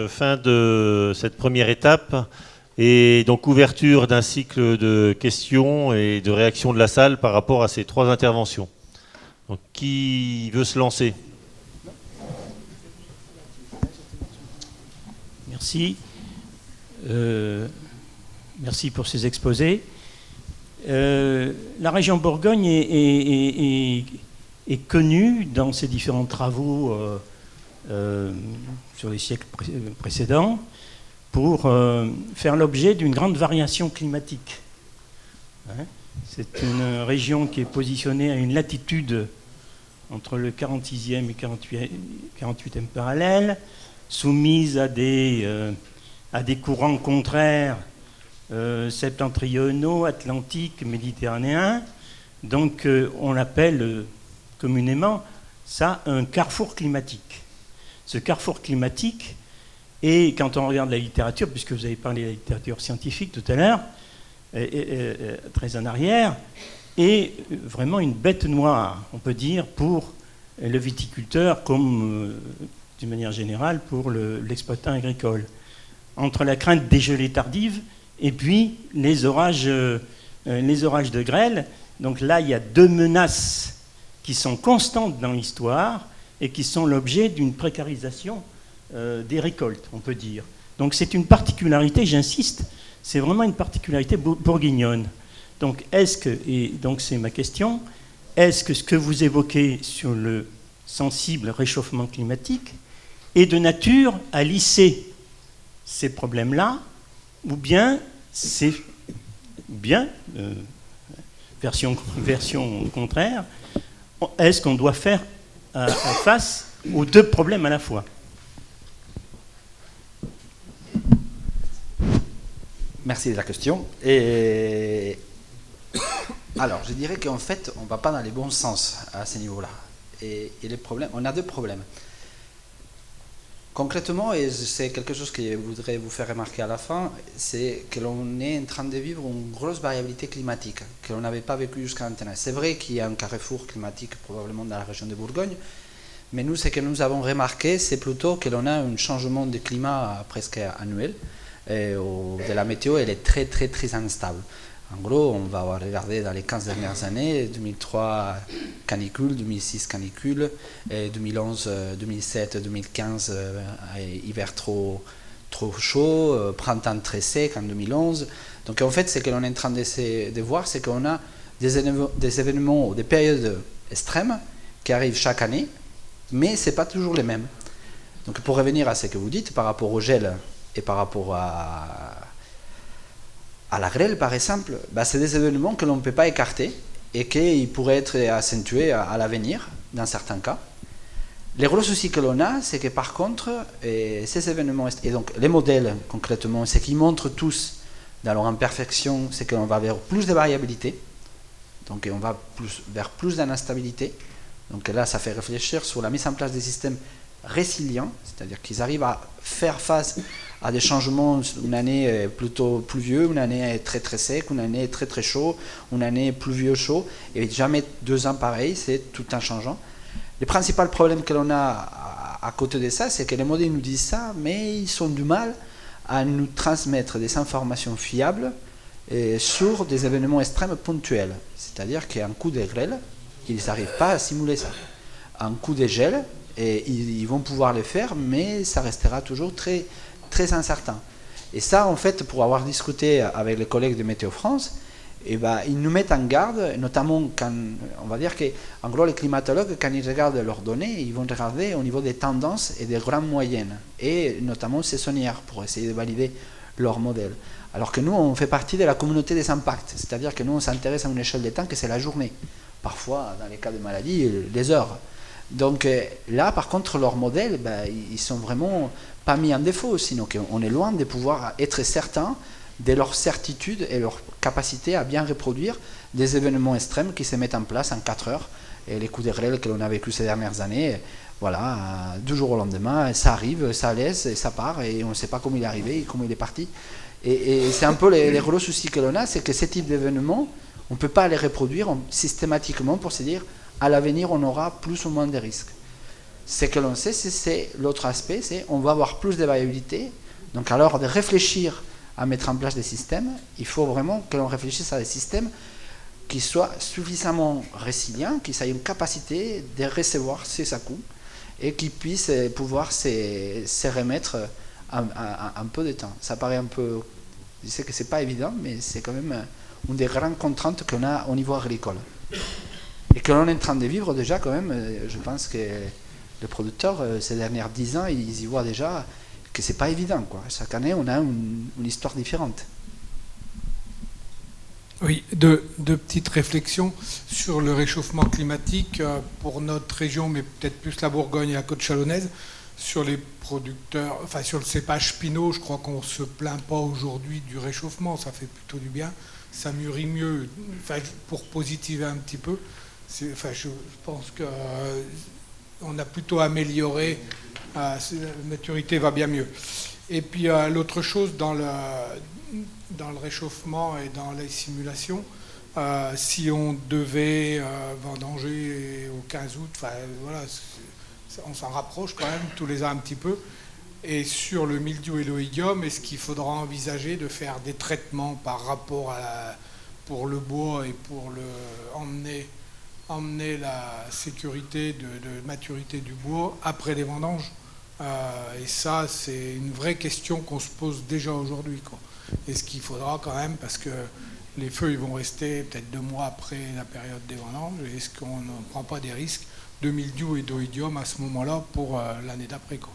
Fin de cette première étape et donc ouverture d'un cycle de questions et de réactions de la salle par rapport à ces trois interventions. Donc, qui veut se lancer? Merci. Merci pour ces exposés. La région Bourgogne est connue dans ses différents travaux sur les siècles précédents pour faire l'objet d'une grande variation climatique. C'est une région qui est positionnée à une latitude entre le 46e et 48e parallèle, soumise à des courants contraires septentrionaux, atlantiques, méditerranéens. Donc on appelle communément ça un carrefour climatique. Ce carrefour climatique est, quand on regarde la littérature, puisque vous avez parlé de la littérature scientifique tout à l'heure, très en arrière, est vraiment une bête noire, on peut dire, pour le viticulteur comme, d'une manière générale, pour l'exploitant agricole. Entre la crainte des gelées tardives et puis les orages de grêle. Donc là, il y a deux menaces qui sont constantes dans l'histoire et qui sont l'objet d'une précarisation des récoltes, on peut dire. Donc c'est une particularité, j'insiste, c'est vraiment une particularité bourguignonne. Donc et donc c'est ma question, est-ce que ce que vous évoquez sur le sensible réchauffement climatique est de nature à lisser ces problèmes-là, ou bien c'est bien, version contraire, est-ce qu'on doit faire face aux deux problèmes à la fois? Merci de la question. Alors, je dirais qu'en fait, on ne va pas dans les bons sens à ce niveau-là. Et les problèmes, on a deux problèmes. Concrètement, et c'est quelque chose que je voudrais vous faire remarquer à la fin, c'est que l'on est en train de vivre une grosse variabilité climatique que l'on n'avait pas vécu jusqu'à maintenant. C'est vrai qu'il y a un carrefour climatique probablement dans la région de Bourgogne, mais nous, ce que nous avons remarqué, c'est plutôt que l'on a un changement de climat presque annuel. De la météo, elle est très très très instable. En gros, on va regarder dans les 15 dernières années, 2003 canicule, 2006 canicule, 2011, 2007, 2015 hiver trop chaud, printemps très sec en 2011. Donc en fait, ce que l'on est en train de voir, c'est qu'on a des événements ou des périodes extrêmes qui arrivent chaque année, mais ce n'est pas toujours les mêmes. Donc pour revenir à ce que vous dites par rapport au gel et par rapport à la grêle, par exemple, c'est des événements que l'on ne peut pas écarter et qui pourraient être accentués à l'avenir, dans certains cas. Les gros soucis que l'on a, c'est que par contre, ces événements, et donc les modèles concrètement, ce qu'ils montrent tous dans leur imperfection, c'est qu'on va vers plus de variabilité, donc on va vers plus d'instabilité. Donc là, ça fait réfléchir sur la mise en place des systèmes résilients, c'est-à-dire qu'ils arrivent à faire face à des changements, une année plutôt pluvieux, une année très très sec, une année très très chaud, une année pluvieux chaud, et jamais 2 ans pareil, c'est tout en changeant. Le principal problème que l'on a à côté de ça, c'est que les modèles nous disent ça, mais ils ont du mal à nous transmettre des informations fiables sur des événements extrêmes ponctuels. C'est-à-dire qu'un coup de grêle, ils n'arrivent pas à simuler ça. Un coup de gel, ils vont pouvoir le faire, mais ça restera toujours très très incertain. Et ça, en fait, pour avoir discuté avec les collègues de Météo France, ils nous mettent en garde, notamment quand, on va dire qu'en gros, les climatologues, quand ils regardent leurs données, ils vont regarder au niveau des tendances et des grandes moyennes, et notamment saisonnières, pour essayer de valider leur modèle. Alors que nous, on fait partie de la communauté des impacts, c'est-à-dire que nous, on s'intéresse à une échelle de temps que c'est la journée. Parfois, dans les cas de maladie, les heures. Donc là, par contre, leurs modèles, ils sont vraiment pas mis en défaut, sinon qu'on est loin de pouvoir être certain de leur certitude et leur capacité à bien reproduire des événements extrêmes qui se mettent en place en 4 heures. Et les coups de grêle que l'on a vécu ces dernières années, voilà, du jour au lendemain, ça arrive, ça laisse, et ça part, et on ne sait pas comment il est arrivé et comment il est parti. Et c'est un peu les gros soucis que l'on a, c'est que ce type d'événements, on ne peut pas les reproduire systématiquement pour se dire à l'avenir on aura plus ou moins de risques. Ce que l'on sait, c'est l'autre aspect, c'est on va avoir plus de variabilité. Donc alors de réfléchir à mettre en place des systèmes, il faut vraiment que l'on réfléchisse à des systèmes qui soient suffisamment résilients, qui aient une capacité de recevoir ces à-coups et qui puissent pouvoir se remettre en peu de temps. Ça paraît un peu... Je sais que ce n'est pas évident, mais c'est quand même une des grandes contraintes qu'on a au niveau agricole. Et que l'on est en train de vivre déjà quand même, je pense que les producteurs, ces dernières 10 ans, ils y voient déjà que c'est pas évident, quoi. Chaque année, on a une histoire différente. Oui, deux petites réflexions sur le réchauffement climatique pour notre région, mais peut-être plus la Bourgogne et la côte chalonnaise. Sur les producteurs, enfin sur le cépage Pinot, je crois qu'on ne se plaint pas aujourd'hui du réchauffement, ça fait plutôt du bien, ça mûrit mieux. Enfin, pour positiver un petit peu, enfin, je pense qu'on a plutôt amélioré, la maturité va bien mieux. Et puis l'autre chose dans le réchauffement et dans les simulations, si on devait vendanger au 15 août, enfin voilà, on s'en rapproche quand même tous les ans un petit peu. Et sur le mildiou et l'oïdium, est-ce qu'il faudra envisager de faire des traitements par rapport pour le bois et pour emmener la sécurité de maturité du bois après les vendanges? Et ça, c'est une vraie question qu'on se pose déjà aujourd'hui, quoi. Est-ce qu'il faudra quand même, parce que les feuilles vont rester peut-être 2 mois après la période des vendanges, est-ce qu'on ne prend pas des risques de mildiou et d'oïdium à ce moment-là pour l'année d'après, quoi?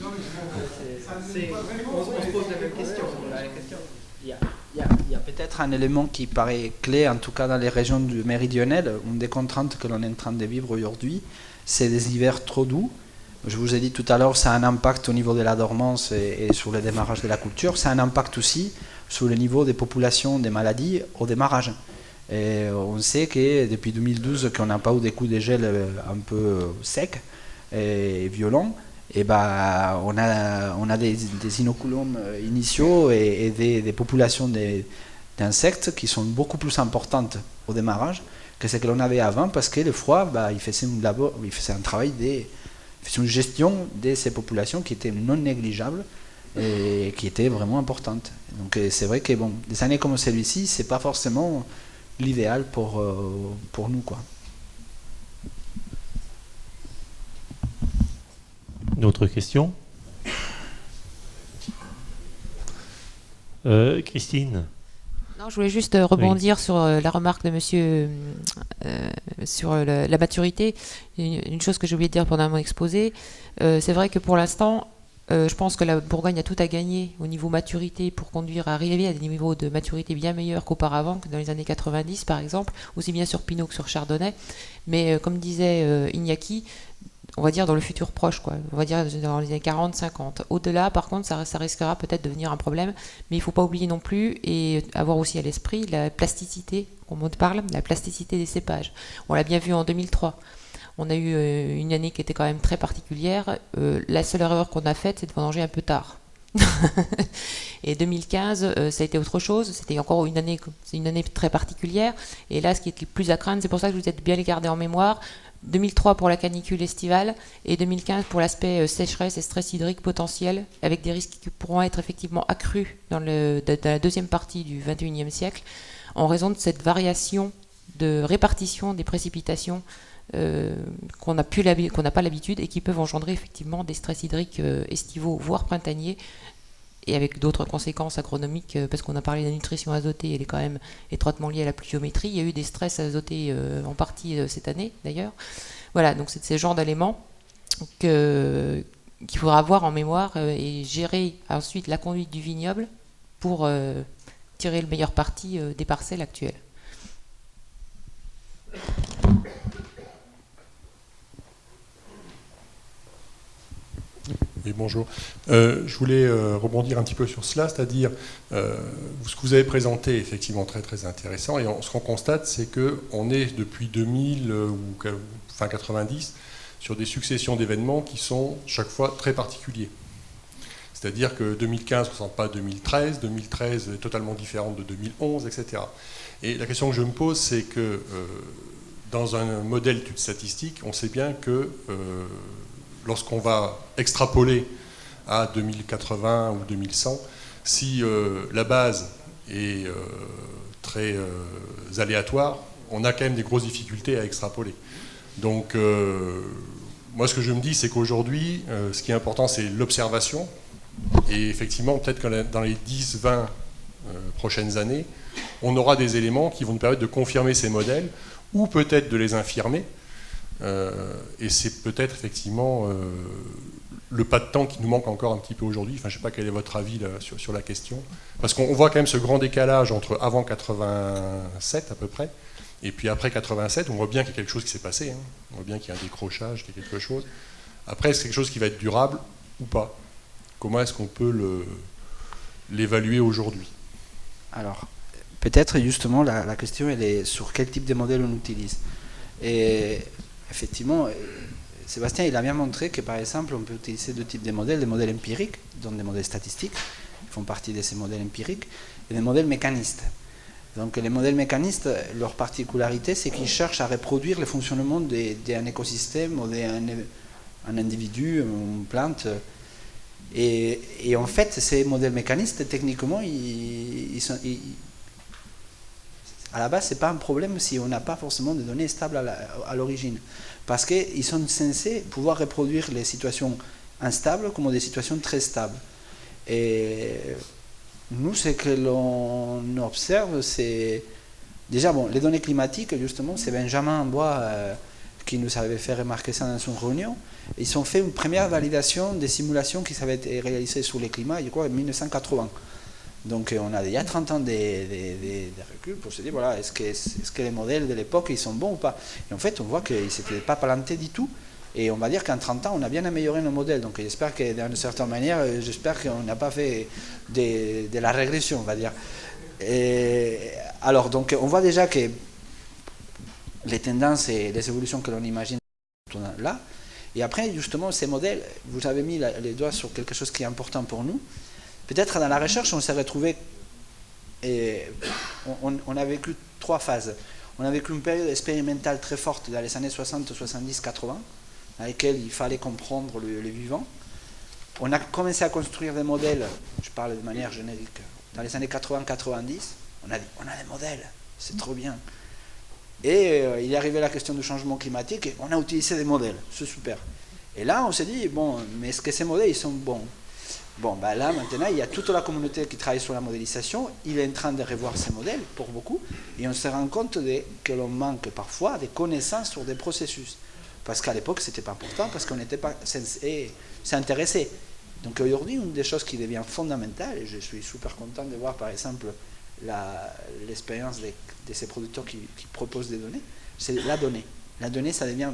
On se pose la même question. Il y a peut-être un élément qui paraît clé, en tout cas dans les régions du méridional. Une des contraintes que l'on est en train de vivre aujourd'hui, c'est des hivers trop doux. Je vous ai dit tout à l'heure, ça a un impact au niveau de la dormance et sur le démarrage de la culture. Ça a un impact aussi sur le niveau des populations des maladies au démarrage. Et on sait que depuis 2012, qu'on n'a pas eu des coups de gel un peu secs et violents, et ben, on a des inoculums initiaux et des populations d'insectes qui sont beaucoup plus importantes au démarrage que ce que l'on avait avant, parce que le froid, il faisait un travail une gestion de ces populations qui était non négligeable et qui était vraiment importante. Donc c'est vrai que des années comme celui-ci, c'est pas forcément l'idéal pour nous, quoi. D'autres questions? Christine? Non, je voulais juste rebondir sur la remarque de monsieur sur la maturité. Une chose que j'ai oublié de dire pendant mon exposé, c'est vrai que pour l'instant, je pense que la Bourgogne a tout à gagner au niveau maturité pour arriver à des niveaux de maturité bien meilleurs qu'auparavant, que dans les années 90 par exemple, aussi bien sur Pinot que sur Chardonnay. Mais comme disait Iñaki, on va dire dans le futur proche, quoi. On va dire dans les années 40, 50. Au-delà, par contre, ça risquera peut-être de devenir un problème, mais il ne faut pas oublier non plus et avoir aussi à l'esprit la plasticité, on parle, la plasticité des cépages. On l'a bien vu en 2003. On a eu une année qui était quand même très particulière. La seule erreur qu'on a faite, c'est de vendanger un peu tard. Et 2015, ça a été autre chose. C'était encore une année très particulière. Et là, ce qui est le plus à craindre, c'est pour ça que je vous ai bien les garder en mémoire. 2003 pour la canicule estivale et 2015 pour l'aspect sécheresse et stress hydrique potentiel, avec des risques qui pourront être effectivement accrus dans la deuxième partie du XXIe siècle, en raison de cette variation de répartition des précipitations qu'on n'a pas l'habitude et qui peuvent engendrer effectivement des stress hydriques estivaux, voire printaniers, et avec d'autres conséquences agronomiques, parce qu'on a parlé de la nutrition azotée, elle est quand même étroitement liée à la pluviométrie. Il y a eu des stress azotés en partie cette année d'ailleurs. Voilà, donc c'est ces genres d'éléments qu'il faudra avoir en mémoire et gérer ensuite la conduite du vignoble pour tirer le meilleur parti des parcelles actuelles. Oui, bonjour. Je voulais rebondir un petit peu sur cela, c'est-à-dire ce que vous avez présenté est effectivement très très intéressant, et ce qu'on constate, c'est qu'on est depuis 2000 ou fin 90 sur des successions d'événements qui sont chaque fois très particuliers. C'est-à-dire que 2015 ne ressemble pas à 2013, 2013 est totalement différente de 2011, etc. Et la question que je me pose, c'est que dans un modèle d'étude statistique, on sait bien que lorsqu'on va extrapoler à 2080 ou 2100, si la base est très aléatoire, on a quand même des grosses difficultés à extrapoler. Donc, moi, ce que je me dis, c'est qu'aujourd'hui, ce qui est important, c'est l'observation. Et effectivement, peut-être que dans les 10-20 prochaines années, on aura des éléments qui vont nous permettre de confirmer ces modèles, ou peut-être de les infirmer. Et c'est peut-être effectivement le pas de temps qui nous manque encore un petit peu aujourd'hui. Enfin, je ne sais pas quel est votre avis là, sur la question. Parce qu'on voit quand même ce grand décalage entre avant 87 à peu près, et puis après 87, on voit bien qu'il y a quelque chose qui s'est passé. Hein. On voit bien qu'il y a un décrochage, qu'il y a quelque chose. Après, est-ce quelque chose qui va être durable ou pas? Comment est-ce qu'on peut l'évaluer aujourd'hui? Alors, peut-être justement la question elle est sur quel type de modèle on utilise. Et effectivement, Sébastien il a bien montré que par exemple on peut utiliser deux types de modèles, des modèles empiriques, donc des modèles statistiques, qui font partie de ces modèles empiriques, et des modèles mécanistes. Donc les modèles mécanistes, leur particularité c'est qu'ils cherchent à reproduire le fonctionnement d'un écosystème ou d'un individu, une plante. Et en fait, ces modèles mécanistes, techniquement, à la base, ce n'est pas un problème si on n'a pas forcément de données stables à l'origine. Parce qu'ils sont censés pouvoir reproduire les situations instables comme des situations très stables. Et nous, ce que l'on observe, c'est... Déjà, bon, les données climatiques, justement, c'est Benjamin Bois qui nous avait fait remarquer ça dans son réunion. Ils ont fait une première validation des simulations qui avaient été réalisées sur les climats, je crois, en 1980. Donc on a déjà 30 ans de recul pour se dire, voilà, est-ce que les modèles de l'époque, ils sont bons ou pas? Et en fait, on voit qu'ils ne s'étaient pas plantés du tout. Et on va dire qu'en 30 ans, on a bien amélioré nos modèles. Donc j'espère que d'une certaine manière, j'espère qu'on n'a pas fait de la régression, on va dire. Et alors, donc on voit déjà que les tendances et les évolutions que l'on imagine sont là. Et après, justement, ces modèles, vous avez mis les doigts sur quelque chose qui est important pour nous. Peut-être dans la recherche, on s'est retrouvé, et on a vécu trois phases. On a vécu une période expérimentale très forte dans les années 60, 70, 80, dans laquelle il fallait comprendre le vivant. On a commencé à construire des modèles, je parle de manière générique, dans les années 80-90. On a dit, on a des modèles, c'est trop bien. Et il est arrivé la question du changement climatique et on a utilisé des modèles, c'est super. Et là, on s'est dit, bon, mais est-ce que ces modèles, ils sont bons? Bon, ben là, maintenant, il y a toute la communauté qui travaille sur la modélisation, il est en train de revoir ces modèles, pour beaucoup, et on se rend compte que l'on manque parfois des connaissances sur des processus. Parce qu'à l'époque, c'était pas important, parce qu'on n'était pas s'intéresser. Donc aujourd'hui, une des choses qui devient fondamentale, et je suis super content de voir, par exemple, l'expérience de ces producteurs qui proposent des données, c'est la donnée. La donnée, ça devient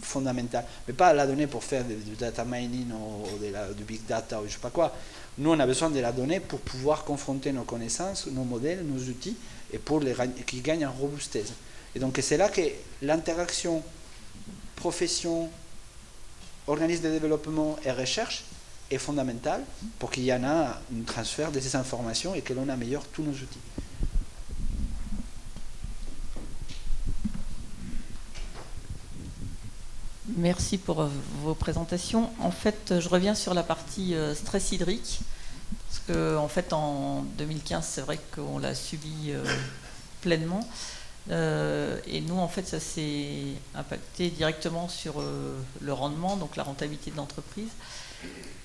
fondamental. Mais pas la donnée pour faire du data mining ou du big data ou je sais pas quoi. Nous, on a besoin de la donnée pour pouvoir confronter nos connaissances, nos modèles, nos outils, et pour qu'ils gagnent en robustesse. Et donc, c'est là que l'interaction profession, organisme de développement et recherche est fondamentale pour qu'il y en ait un transfert de ces informations et que l'on améliore tous nos outils. Merci pour vos présentations. En fait, je reviens sur la partie stress hydrique. Parce qu'en fait, en 2015, c'est vrai qu'on l'a subi pleinement. Et nous, en fait, ça s'est impacté directement sur le rendement, donc la rentabilité de l'entreprise.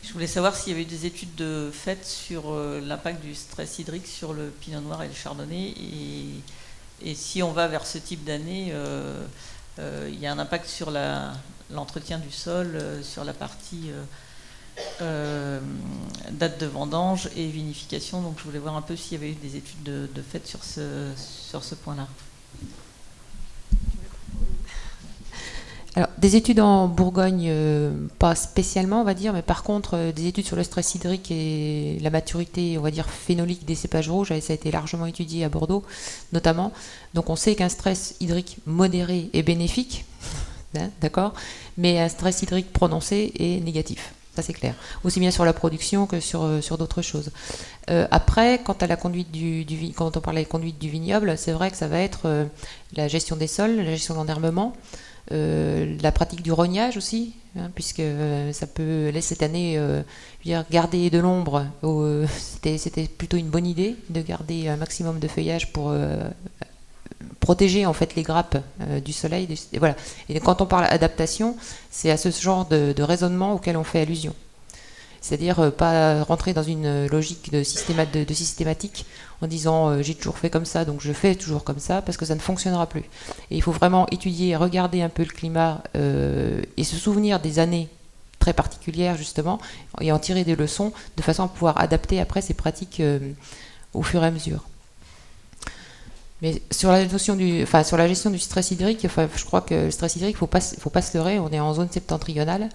Je voulais savoir s'il y avait eu des études faites sur l'impact du stress hydrique sur le pinot noir et le chardonnay. Et si on va vers ce type d'année, il y a un impact sur l'entretien du sol, sur la partie date de vendange et vinification. Donc je voulais voir un peu s'il y avait eu des études de fait sur ce point-là. Alors, des études en Bourgogne, pas spécialement, on va dire, mais par contre, des études sur le stress hydrique et la maturité, on va dire, phénolique des cépages rouges, ça a été largement étudié à Bordeaux, notamment. Donc, on sait qu'un stress hydrique modéré est bénéfique, hein, d'accord, mais un stress hydrique prononcé est négatif. Ça, c'est clair. Aussi bien sur la production que sur d'autres choses. Après, quant à la conduite quand on parle de la conduite du vignoble, c'est vrai que ça va être la gestion des sols, la gestion de l'enherbement, la pratique du rognage aussi, hein, puisque ça peut, là, cette année, garder de l'ombre, c'était plutôt une bonne idée de garder un maximum de feuillage pour protéger en fait les grappes du soleil. Et voilà. Et quand on parle adaptation, c'est à ce genre de raisonnement auquel on fait allusion. C'est-à-dire pas rentrer dans une logique de systématique en disant j'ai toujours fait comme ça, donc je fais toujours comme ça, parce que ça ne fonctionnera plus. Et il faut vraiment étudier, regarder un peu le climat et se souvenir des années très particulières justement, et en tirer des leçons de façon à pouvoir adapter après ces pratiques au fur et à mesure. Mais sur la gestion du stress hydrique, je crois que le stress hydrique, faut pas se leurrer, on est en zone septentrionale.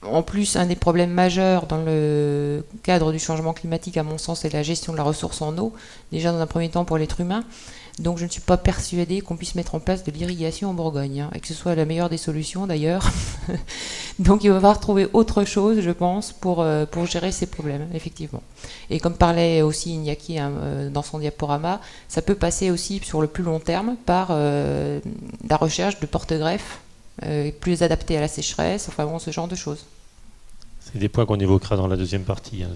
En plus, un des problèmes majeurs dans le cadre du changement climatique, à mon sens, c'est la gestion de la ressource en eau, déjà dans un premier temps pour l'être humain. Donc je ne suis pas persuadée qu'on puisse mettre en place de l'irrigation en Bourgogne, hein, et que ce soit la meilleure des solutions d'ailleurs. Donc il va falloir trouver autre chose, je pense, pour gérer ces problèmes, effectivement. Et comme parlait aussi Iñaki dans son diaporama, ça peut passer aussi sur le plus long terme par la recherche de porte-greffes plus adaptés à la sécheresse, enfin bon, ce genre de choses. C'est des points qu'on évoquera dans la deuxième partie. Hein.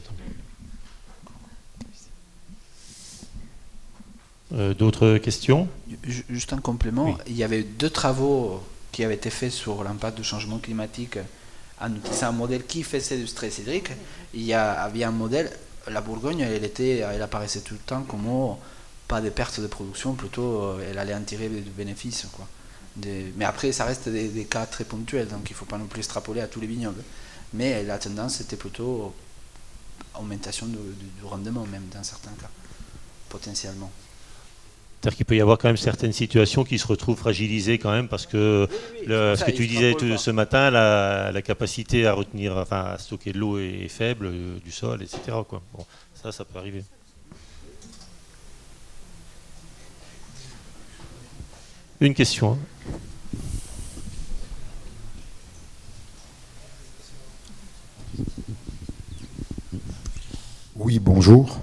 D'autres questions? Juste un complément, oui. Il y avait 2 travaux qui avaient été faits sur l'impact du changement climatique en utilisant un modèle qui faisait du stress hydrique. Il y avait un modèle, la Bourgogne, elle apparaissait tout le temps comme pas de perte de production, plutôt elle allait en tirer du bénéfice, quoi. Mais après, ça reste des cas très ponctuels, donc il ne faut pas non plus extrapoler à tous les vignobles. Mais la tendance était plutôt augmentation du rendement, même dans certains cas, potentiellement. C'est-à-dire qu'il peut y avoir quand même certaines situations qui se retrouvent fragilisées quand même, parce que ce que tu disais ce matin, la capacité à retenir, enfin à stocker de l'eau est faible, du sol, etc. Quoi. Bon, ça peut arriver. Une question. Hein. Oui, bonjour.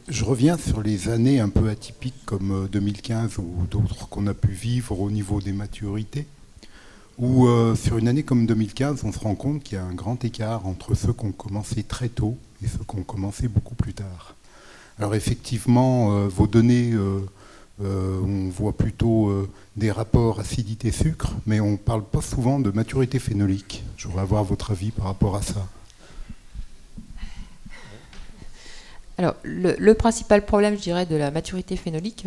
Je reviens sur les années un peu atypiques comme 2015 ou d'autres qu'on a pu vivre au niveau des maturités, où sur une année comme 2015, on se rend compte qu'il y a un grand écart entre ceux qui ont commencé très tôt et ceux qui ont commencé beaucoup plus tard. Alors effectivement, vos données, on voit plutôt des rapports acidité-sucre, mais on ne parle pas souvent de maturité phénolique. Je voudrais avoir votre avis par rapport à ça. Alors, le principal problème, je dirais, de la maturité phénolique,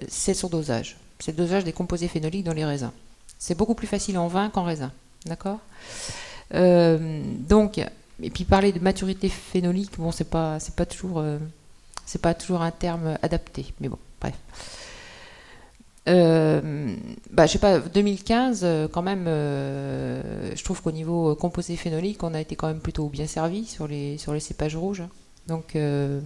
c'est son dosage. C'est le dosage des composés phénoliques dans les raisins. C'est beaucoup plus facile en vin qu'en raisin. D'accord ? Donc, et puis parler de maturité phénolique, bon, c'est pas toujours un terme adapté. Mais bon, bref. Je sais pas, 2015, quand même, je trouve qu'au niveau composé phénolique, on a été quand même plutôt bien servi sur les cépages rouges. Donc, de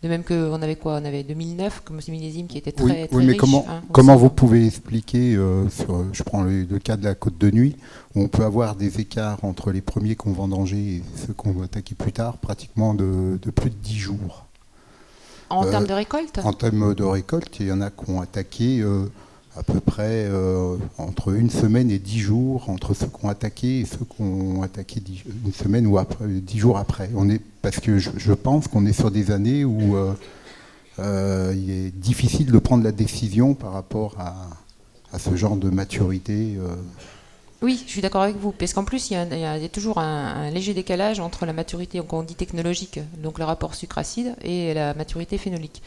même qu'on avait quoi? On avait 2009 comme millésime qui était très, très oui, mais riche. Comment vous pouvez expliquer, je prends le cas de la Côte de Nuit, où on peut avoir des écarts entre les premiers qu'on vendangé et ceux qu'on va attaquer plus tard, pratiquement de plus de 10 jours. En termes de récolte? En termes de récolte, il y en a qui ont attaqué à peu près entre une semaine et 10 jours, entre ceux qui ont attaqué et ceux qui ont attaqué une semaine ou 10 jours après. Parce que je pense qu'on est sur des années où il est difficile de prendre la décision par rapport à ce genre de maturité. Oui, je suis d'accord avec vous, parce qu'en plus, il y a toujours un léger décalage entre la maturité, qu'on dit technologique, donc le rapport sucre-acide, et la maturité phénolique.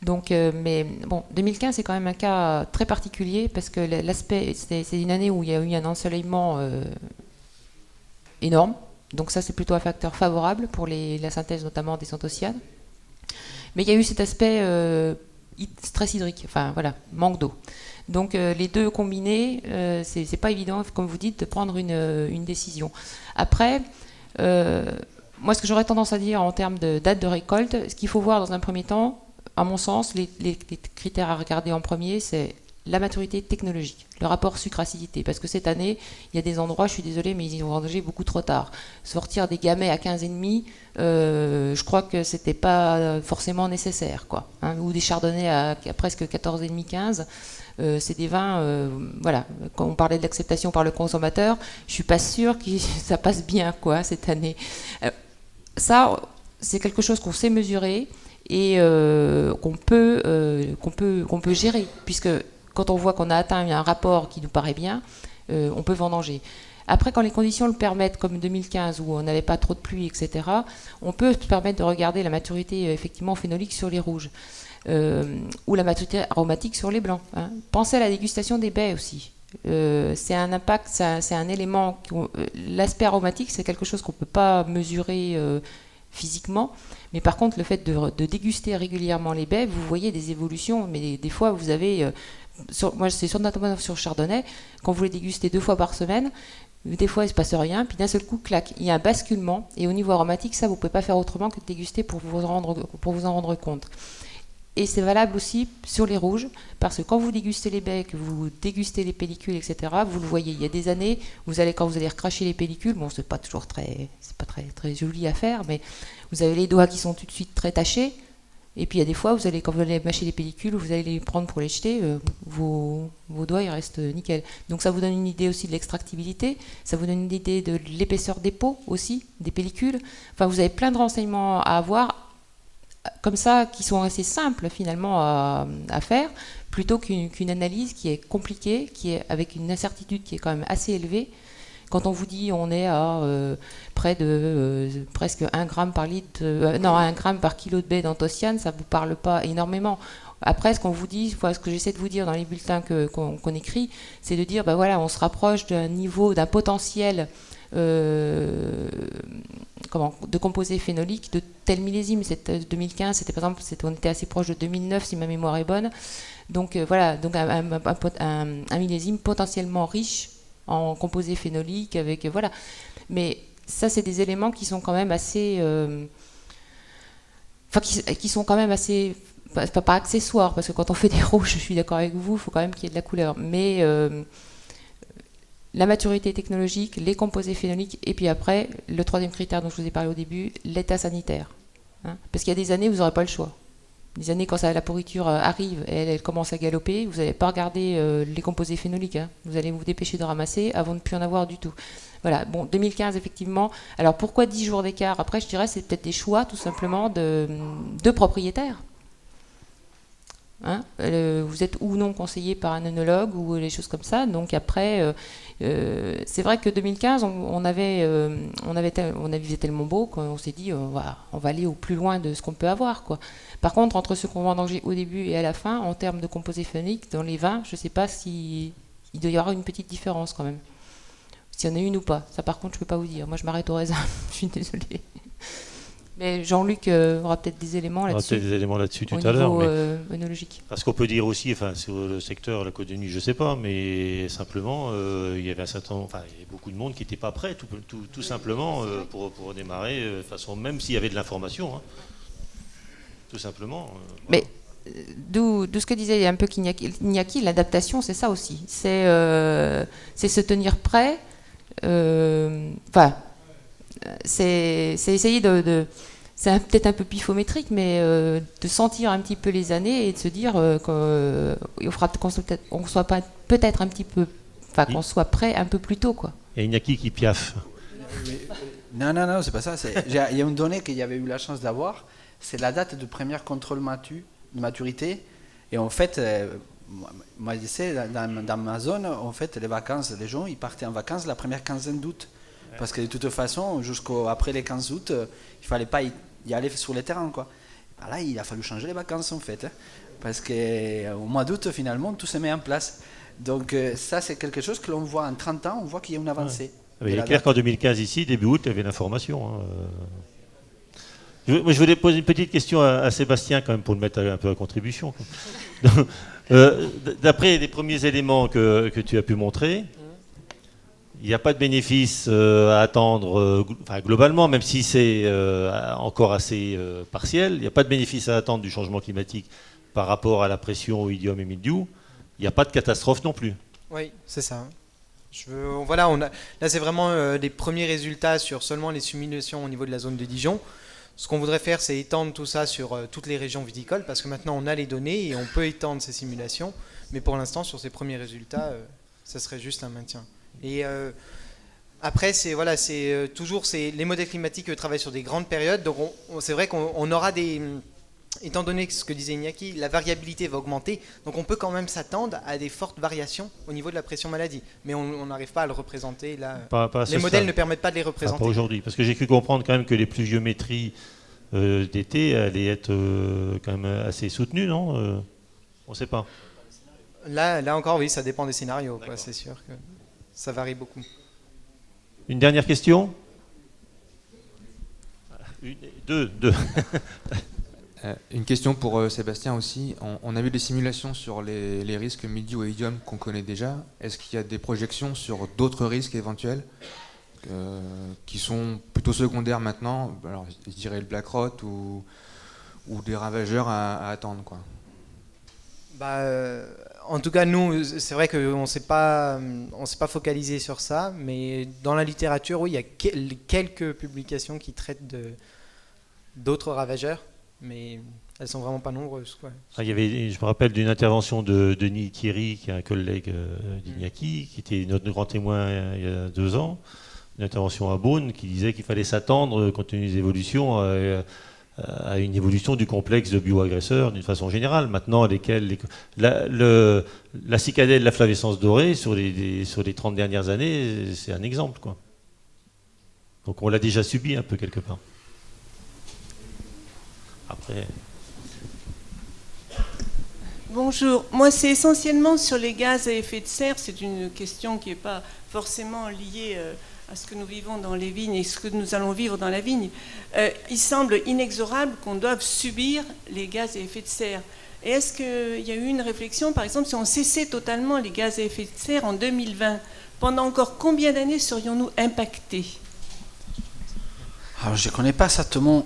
Donc, mais bon, 2015, c'est quand même un cas très particulier, parce que l'aspect, c'est une année où il y a eu un ensoleillement énorme, donc ça, c'est plutôt un facteur favorable pour la synthèse notamment des anthocyanes. Mais il y a eu cet aspect stress hydrique, enfin voilà, manque d'eau. Donc les deux combinés, c'est pas évident, comme vous dites, de prendre une décision. Après, moi ce que j'aurais tendance à dire en termes de date de récolte, ce qu'il faut voir dans un premier temps, à mon sens, les critères à regarder en premier, c'est la maturité technologique, le rapport sucre-acidité. Parce que cette année, il y a des endroits, je suis désolée, mais ils ont vendangé beaucoup trop tard. Sortir des gamets à 15,5, je crois que c'était pas forcément nécessaire, quoi. Hein, ou des chardonnays à presque 14,5, 15. C'est des vins, voilà, quand on parlait de l'acceptation par le consommateur, je suis pas sûre que ça passe bien, quoi, cette année. Ça, c'est quelque chose qu'on sait mesurer et qu'on peut gérer, puisque quand on voit qu'on a atteint un rapport qui nous paraît bien, on peut vendanger. Après, quand les conditions le permettent, comme 2015 où on n'avait pas trop de pluie, etc., on peut se permettre de regarder la maturité effectivement phénolique sur les rouges. Ou la maturité aromatique sur les blancs. Hein. Pensez à la dégustation des baies aussi. C'est un impact, c'est un élément. L'aspect aromatique, c'est quelque chose qu'on ne peut pas mesurer physiquement, mais par contre, le fait de déguster régulièrement les baies, vous voyez des évolutions, mais des fois, vous avez. Moi, c'est notamment sur Chardonnay, quand vous les dégustez 2 fois par semaine, des fois, il ne se passe rien, puis d'un seul coup, clac, il y a un basculement, et au niveau aromatique, ça, vous ne pouvez pas faire autrement que de déguster pour vous en rendre compte. Et c'est valable aussi sur les rouges, parce que quand vous dégustez les baies, que vous dégustez les pellicules, etc., vous le voyez. Il y a des années, quand vous allez recracher les pellicules, bon, c'est pas très joli à faire, mais vous avez les doigts qui sont tout de suite très tachés. Et puis il y a des fois, quand vous allez mâcher les pellicules, vous allez les prendre pour les jeter, vos doigts ils restent nickel. Donc ça vous donne une idée aussi de l'extractibilité, ça vous donne une idée de l'épaisseur des peaux aussi, des pellicules. Enfin, vous avez plein de renseignements à avoir comme ça, qui sont assez simples finalement à faire, plutôt qu'une analyse qui est compliquée, qui est avec une incertitude qui est quand même assez élevée. Quand on vous dit on est à près de presque 1 gramme par litre, 1 gramme par kilo de baies d'anthocyane, ça ne vous parle pas énormément. Après, ce qu'on vous dit, ce que j'essaie de vous dire dans les bulletins qu'on écrit, c'est de dire, ben voilà, on se rapproche d'un niveau, d'un potentiel de composés phénoliques de tel millésime. 2015, c'était par exemple, on était assez proche de 2009 si ma mémoire est bonne. Donc voilà, donc un millésime potentiellement riche en composés phénoliques avec voilà. Mais ça, c'est des éléments qui sont quand même assez, qui sont quand même assez, pas accessoires, parce que quand on fait des rouges, je suis d'accord avec vous, il faut quand même qu'il y ait de la couleur. Mais la maturité technologique, les composés phénoliques, et puis après, le troisième critère dont je vous ai parlé au début, l'état sanitaire. Hein, parce qu'il y a des années où vous n'aurez pas le choix. Des années, quand la pourriture arrive et elle commence à galoper, vous n'allez pas regarder les composés phénoliques. Hein. Vous allez vous dépêcher de ramasser avant de ne plus en avoir du tout. Voilà, bon, 2015, effectivement. Alors, pourquoi 10 jours d'écart? Après, je dirais c'est peut-être des choix, tout simplement, de propriétaires. Hein, vous êtes ou non conseillé par un œnologue ou les choses comme ça. Donc après, c'est vrai que 2015, on avait visé tellement beau qu'on s'est dit on va aller au plus loin de ce qu'on peut avoir, quoi. Par contre, entre ce qu'on vendangé au début et à la fin, en termes de composés phénoliques, dans les vins, je ne sais pas s'il doit y avoir une petite différence quand même. S'il y en a une ou pas. Ça, par contre, je ne peux pas vous dire. Moi, je m'arrête au raisin. Je suis désolée. Mais Jean-Luc aura peut-être des éléments là-dessus. On aura peut-être des éléments là-dessus tout à l'heure. Au niveau œnologique. Parce qu'on peut dire aussi, enfin, sur le secteur, la Côte de Nuit, je ne sais pas, mais simplement, il y avait il y avait beaucoup de monde qui n'était pas prêt, tout simplement, pour démarrer, de façon, même s'il y avait de l'information. Hein. Tout simplement. Mais d'où ce que disait un peu Iñaki, l'adaptation, c'est ça aussi. C'est se tenir prêt. C'est essayer c'est peut-être un peu pifométrique, mais de sentir un petit peu les années et de se dire qu'on soit peut-être un petit peu, qu'on soit prêt un peu plus tôt, quoi. Il y a Iñaki qui piaffe. Non, c'est pas ça. Il y a une donnée qu'il y avait eu la chance d'avoir, c'est la date de premier contrôle de maturité. Et en fait, moi je sais, dans ma zone, en fait, les gens, ils partaient en vacances la première quinzaine d'août. Parce que de toute façon, jusqu'après les 15 août, il ne fallait pas y aller sur les terrains, quoi. Là, il a fallu changer les vacances, en fait. Hein, parce qu'au mois d'août, finalement, tout se met en place. Donc ça, c'est quelque chose que l'on voit en 30 ans, on voit qu'il y a une avancée. Ouais. Il est clair qu'en 2015, ici, début août, il y avait l'information. Hein. Je voulais poser une petite question à Sébastien, quand même, pour le mettre un peu à contribution. D'après les premiers éléments que tu as pu montrer, il n'y a pas de bénéfice à attendre, globalement, même si c'est encore assez partiel, il n'y a pas de bénéfice à attendre du changement climatique par rapport à la pression au idium et mildiou. il n'y a pas de catastrophe non plus. Oui, c'est ça. Voilà, là c'est vraiment les premiers résultats sur seulement les simulations au niveau de la zone de Dijon. Ce qu'on voudrait faire, c'est étendre tout ça sur toutes les régions viticoles, parce que maintenant on a les données et on peut étendre ces simulations. Mais pour l'instant, sur ces premiers résultats, ça serait juste un maintien. Et après, les modèles climatiques travaillent sur des grandes périodes. Donc c'est vrai qu'on aura des... Étant donné que ce que disait Iñaki, la variabilité va augmenter, donc on peut quand même s'attendre à des fortes variations au niveau de la pression maladie. Mais on n'arrive pas à le représenter là. Les modèles ne permettent pas de les représenter. Pas aujourd'hui, parce que j'ai cru comprendre quand même que les pluviométries d'été allaient être quand même assez soutenues, non on ne sait pas. Là encore, oui, ça dépend des scénarios. C'est sûr que ça varie beaucoup. Une dernière question ? Deux. Une question pour Sébastien aussi. On a vu des simulations sur les risques mildiou et idiom qu'on connaît déjà. Est-ce qu'il y a des projections sur d'autres risques éventuels qui sont plutôt secondaires maintenant? Alors, je dirais le black rot ou des ravageurs à attendre, quoi. En tout cas, nous, c'est vrai qu'on ne s'est pas focalisé sur ça, mais dans la littérature, oui, il y a quelques publications qui traitent d'autres ravageurs. Mais elles sont vraiment pas nombreuses, quoi. Je me rappelle d'une intervention de Denis Thierry, qui est un collègue d'Iñaki, qui était notre grand témoin il y a 2 ans, une intervention à Beaune, qui disait qu'il fallait s'attendre, compte tenu des évolutions, à une évolution du complexe de bioagresseurs d'une façon générale. Maintenant, la cicadelle, la flavescence dorée, sur les 30 dernières années, c'est un exemple, quoi. Donc on l'a déjà subi un peu quelque part. Après. Bonjour, moi c'est essentiellement sur les gaz à effet de serre. C'est une question qui n'est pas forcément liée à ce que nous vivons dans les vignes et ce que nous allons vivre dans la vigne. Il semble inexorable qu'on doive subir les gaz à effet de serre. Et est-ce qu'il y a eu une réflexion, par exemple, si on cessait totalement les gaz à effet de serre en 2020, pendant encore combien d'années serions-nous impactés ? Alors, je ne connais pas exactement.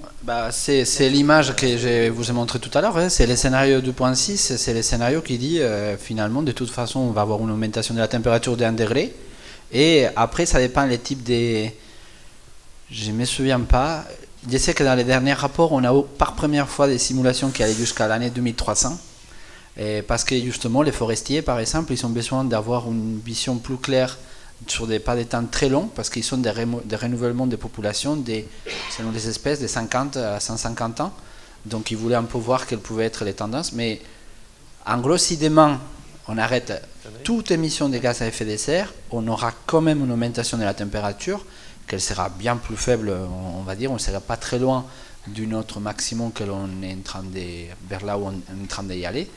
C'est l'image que je vous ai montrée tout à l'heure. C'est le scénario 2.6. C'est le scénario qui dit finalement, de toute façon, on va avoir une augmentation de la température de 1 degré. Et après, ça dépend des types des. Je ne me souviens pas. Je sais que dans les derniers rapports, on a eu par première fois des simulations qui allaient jusqu'à l'année 2300. Et parce que justement, les forestiers, par exemple, ils ont besoin d'avoir une vision plus claire sur pas des temps très longs, parce qu'ils sont des renouvellements des populations selon les espèces de 50 à 150 ans. Donc ils voulaient un peu voir quelles pouvaient être les tendances. Mais en gros, si demain on arrête toute émission de gaz à effet de serre, on aura quand même une augmentation de la température, qu'elle sera bien plus faible, on va dire. On ne sera pas très loin d'un autre maximum que l'on est en train vers là où on est en train d'y aller.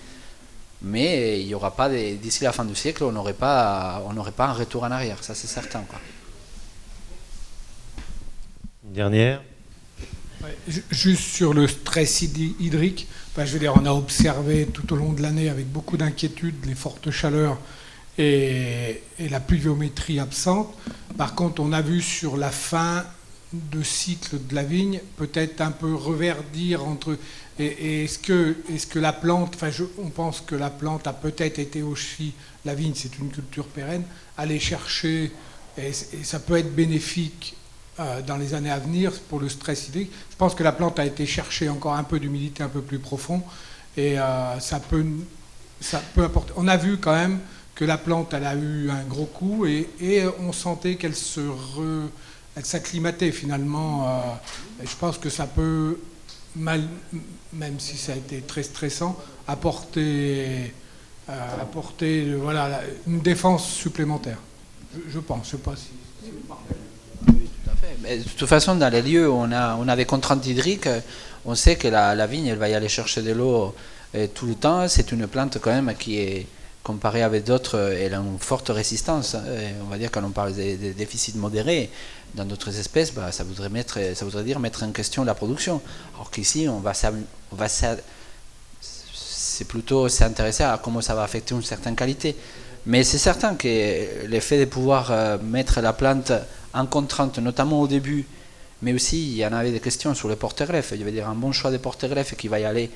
Mais il n'y aura pas, d'ici la fin du siècle, on n'aurait pas un retour en arrière, ça c'est certain, quoi. Une dernière. Ouais, juste sur le stress hydrique, je veux dire, on a observé tout au long de l'année avec beaucoup d'inquiétude les fortes chaleurs et la pluviométrie absente. Par contre, on a vu sur la fin de cycle de la vigne peut-être un peu reverdir entre... Et est-ce que la plante, on pense que la plante a peut-être été aussi, la vigne c'est une culture pérenne, aller chercher, et ça peut être bénéfique dans les années à venir pour le stress hydrique. Je pense que la plante a été chercher encore un peu d'humidité un peu plus profond, et ça peut apporter. On a vu quand même que la plante elle a eu un gros coup, et on sentait qu'elle elle s'acclimatait finalement. Et je pense que ça peut, même si ça a été très stressant, apporter une défense supplémentaire. Je pense, je ne sais pas si c'est parfait. Oui, tout à fait. Mais de toute façon, dans les lieux où on a des contraintes hydriques, on sait que la vigne, elle va y aller chercher de l'eau tout le temps. C'est une plante quand même qui est, comparée avec d'autres, elle a une forte résistance. On va dire, quand on parle des déficits modérés, dans d'autres espèces, ça voudrait dire mettre en question la production. Alors qu'ici, c'est plutôt s'intéresser à comment ça va affecter une certaine qualité. Mais c'est certain que l'effet de pouvoir mettre la plante en contrainte, notamment au début, mais aussi il y en avait des questions sur les porte-greffes. Je veux dire, un bon choix de porte-greffes qui va y aller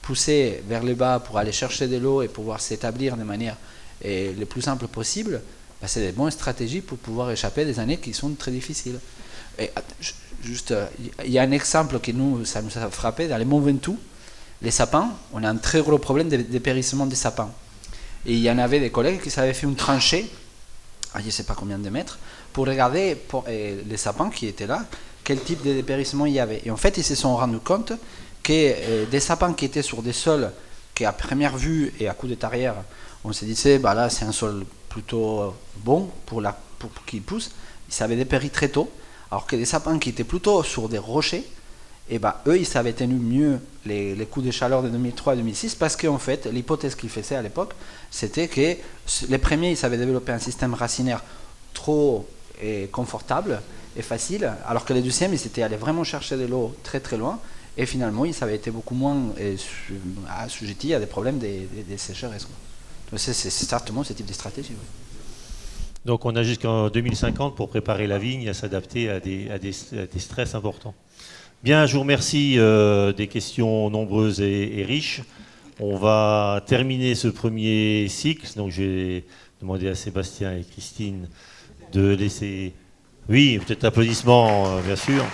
pousser vers le bas pour aller chercher de l'eau et pouvoir s'établir de manière le plus simple possible, c'est des bonnes stratégies pour pouvoir échapper à des années qui sont très difficiles. Et juste, il y a un exemple qui ça nous a frappé dans les Monts Ventoux. Les sapins, on a un très gros problème de dépérissement des sapins. Et il y en avait des collègues qui avaient fait une tranchée, je ne sais pas combien de mètres, pour regarder les sapins qui étaient là, quel type de dépérissement il y avait. Et en fait, ils se sont rendus compte que des sapins qui étaient sur des sols qui, à première vue et à coup de tarière, on se disait, là, c'est un sol plutôt bon pour qu'il pousse, ils avaient dépéri très tôt, alors que les sapins qui étaient plutôt sur des rochers, eux, ils avaient tenu mieux les coups de chaleur de 2003 et 2006 parce qu'en fait, l'hypothèse qu'ils faisaient à l'époque, c'était que les premiers, ils avaient développé un système racinaire trop confortable et facile, alors que les deuxièmes, ils étaient allés vraiment chercher de l'eau très très loin et finalement, ils avaient été beaucoup moins assujettis à des problèmes des sécheresses. Donc c'est certainement ce type de stratégie. Oui. Donc on a jusqu'en 2050 pour préparer la vigne à s'adapter à des stress importants. Bien, je vous remercie des questions nombreuses et riches. On va terminer ce premier cycle. Donc j'ai demandé à Sébastien et Christine de laisser... Oui, peut-être applaudissements, bien sûr.